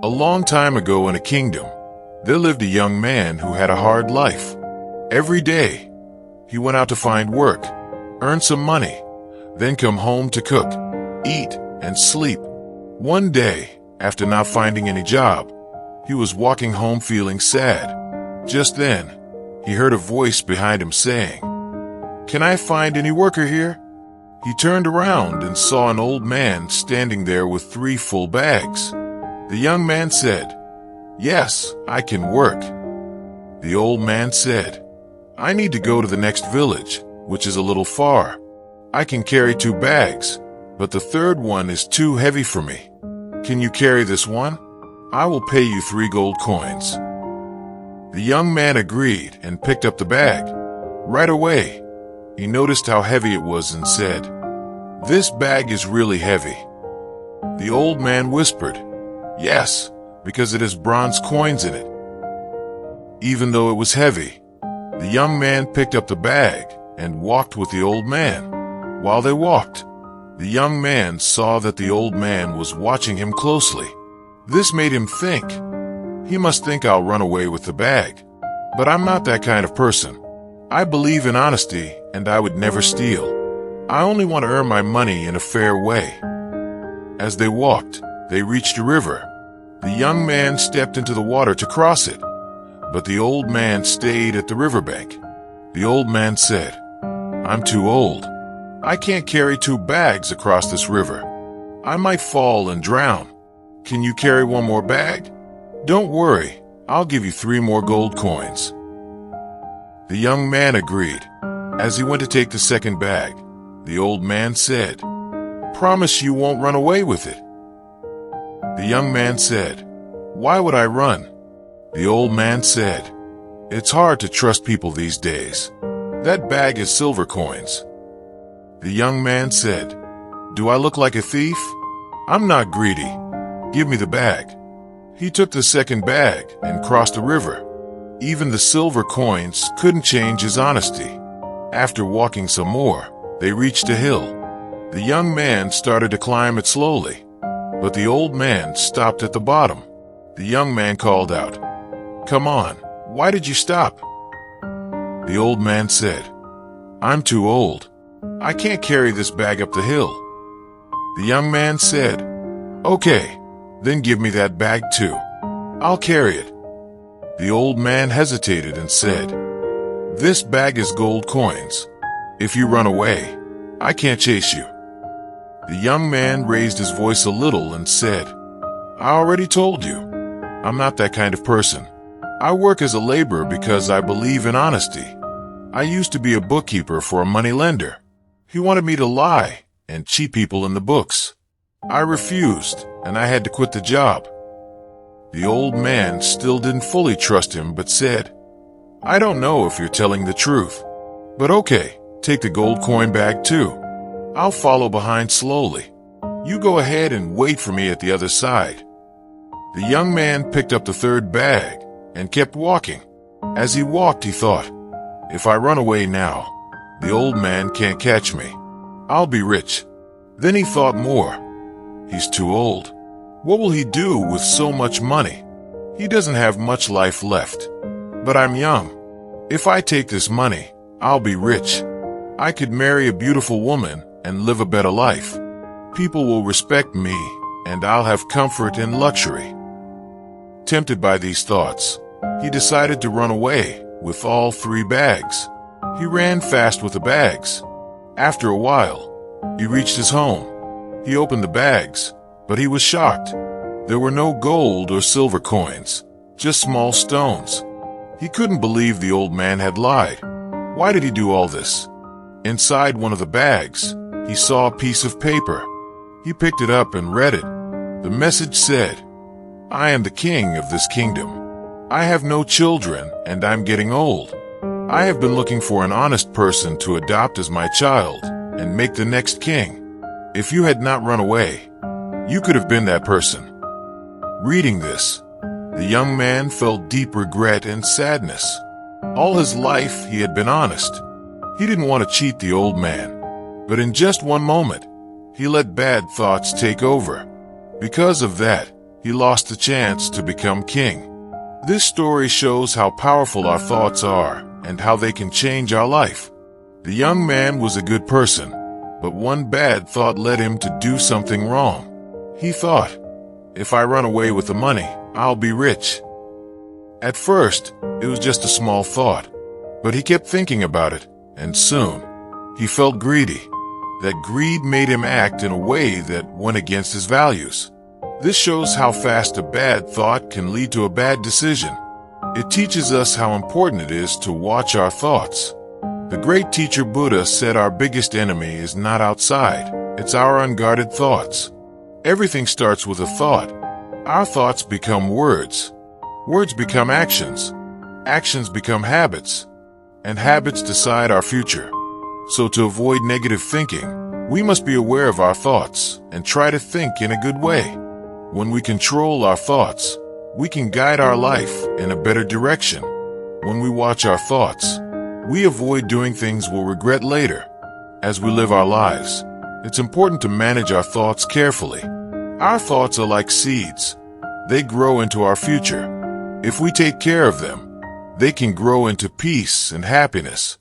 A long time ago in a kingdom, there lived a young man who had a hard life. Every day, he went out to find work, earn some money, then come home to cook, eat, and sleep. One day, after not finding any job, he was walking home feeling sad. Just then, he heard a voice behind him saying, "Can I find any worker here?" He turned around and saw an old man standing there with 3 full bags. The young man said, "Yes, I can work." The old man said, "I need to go to the next village, which is a little far. I can carry 2 bags, but the third one is too heavy for me. Can you carry this one? I will pay you 3 gold coins." The young man agreed and picked up the bag. Right away, he noticed how heavy it was and said, "This bag is really heavy." The old man whispered, "Yes, because it has bronze coins in it." Even though it was heavy, the young man picked up the bag and walked with the old man. While they walked, the young man saw that the old man was watching him closely. This made him think, "He must think I'll run away with the bag. But I'm not that kind of person. I believe in honesty and I would never steal. I only want to earn my money in a fair way." As they walked, they reached a river. The young man stepped into the water to cross it, but the old man stayed at the riverbank. The old man said, "I'm too old. I can't carry 2 bags across this river. I might fall and drown. Can you carry 1 more bag?" "Don't worry, I'll give you 3 more gold coins." The young man agreed. As he went to take the second bag, the old man said, "Promise you won't run away with it." The young man said, "Why would I run?" The old man said, "It's hard to trust people these days. That bag is silver coins." The young man said, "Do I look like a thief? I'm not greedy. Give me the bag." He took the second bag and crossed the river. Even the silver coins couldn't change his honesty. After walking some more, they reached a hill. The young man started to climb it slowly, but the old man stopped at the bottom. The young man called out, "Come on, why did you stop?" The old man said, "I'm too old. I can't carry this bag up the hill." The young man said, "Okay, then give me that bag too. I'll carry it." The old man hesitated and said, "This bag is gold coins. If you run away, I can't chase you." The young man raised his voice a little and said, "I already told you. I'm not that kind of person. I work as a laborer because I believe in honesty. I used to be a bookkeeper for a moneylender. He wanted me to lie and cheat people in the books. I refused, and I had to quit the job." The old man still didn't fully trust him but said, "I don't know if you're telling the truth. But okay, take the gold coin bag too. I'll follow behind slowly. You go ahead and wait for me at the other side." The young man picked up the third bag and kept walking. As he walked, he thought, "If I run away now, the old man can't catch me. I'll be rich." Then he thought more. "He's too old. What will he do with so much money? He doesn't have much life left. But I'm young. If I take this money, I'll be rich. I could marry a beautiful woman and live a better life. People will respect me, and I'll have comfort and luxury." Tempted by these thoughts, he decided to run away with all 3 bags. He ran fast with the bags. After a while, he reached his home. He opened the bags, but he was shocked. There were no gold or silver coins, just small stones. He couldn't believe the old man had lied. Why did he do all this? Inside one of the bags, he saw a piece of paper. He picked it up and read it. The message said, "I am the king of this kingdom. I have no children and I'm getting old. I have been looking for an honest person to adopt as my child and make the next king. If you had not run away, you could have been that person." Reading this, the young man felt deep regret and sadness. All his life he had been honest. He didn't want to cheat the old man. But in just one moment, he let bad thoughts take over. Because of that, he lost the chance to become king. This story shows how powerful our thoughts are and how they can change our life. The young man was a good person, but one bad thought led him to do something wrong. He thought, if I run away with the money, I'll be rich. At first, it was just a small thought, but he kept thinking about it, and soon, he felt greedy. That greed made him act in a way that went against his values. This shows how fast a bad thought can lead to a bad decision. It teaches us how important it is to watch our thoughts. The great teacher Buddha said our biggest enemy is not outside, it's our unguarded thoughts. Everything starts with a thought. Our thoughts become words. Words become actions. Actions become habits. And habits decide our future. So to avoid negative thinking, we must be aware of our thoughts and try to think in a good way. When we control our thoughts, we can guide our life in a better direction. When we watch our thoughts, we avoid doing things we'll regret later. As we live our lives, it's important to manage our thoughts carefully. Our thoughts are like seeds. They grow into our future. If we take care of them, they can grow into peace and happiness.